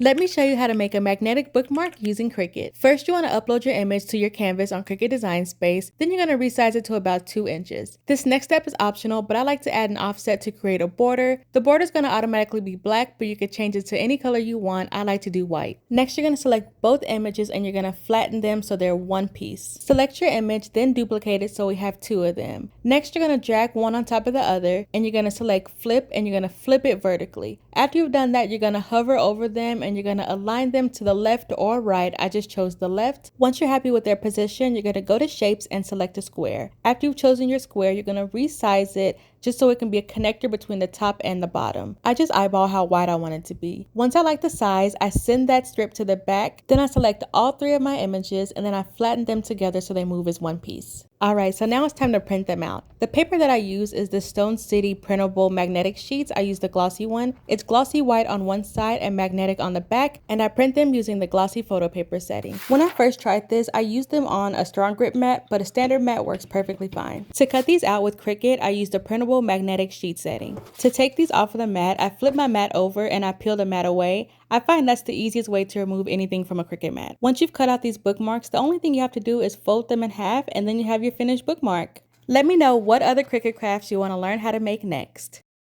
Let me show you how to make a magnetic bookmark using Cricut. First, you want to upload your image to your canvas on Cricut Design Space, then you're going to resize it to about 2 inches. This next step is optional, but I like to add an offset to create a border. The border is going to automatically be black, but you can change it to any color you want. I like to do white. Next, you're going to select both images and you're going to flatten them so they're one piece. Select your image, then duplicate it so we have 2 of them. Next, you're going to drag one on top of the other, and you're going to select flip and you're going to flip it vertically. After you've done that, you're going to hover over them and you're going to align them to the left or right. I just chose the left. Once you're happy with their position, you're going to go to shapes and select a square. After you've chosen your square, you're going to resize it just so it can be a connector between the top and the bottom. I just eyeball how wide I want it to be. Once I like the size, I send that strip to the back. Then I select all 3 of my images and then I flatten them together so they move as one piece. Alright, so now it's time to print them out. The paper that I use is the Stone City printable magnetic sheets. I use the glossy one. It's glossy white on one side and magnetic on the back, and I print them using the glossy photo paper setting. When I first tried this, I used them on a strong grip mat, but a standard mat works perfectly fine. To cut these out with Cricut, I used the printable magnetic sheet setting. To take these off of the mat, I flip my mat over and I peel the mat away. I find that's the easiest way to remove anything from a Cricut mat. Once you've cut out these bookmarks, the only thing you have to do is fold them in half and then you have your finished bookmark. Let me know what other Cricut crafts you want to learn how to make next.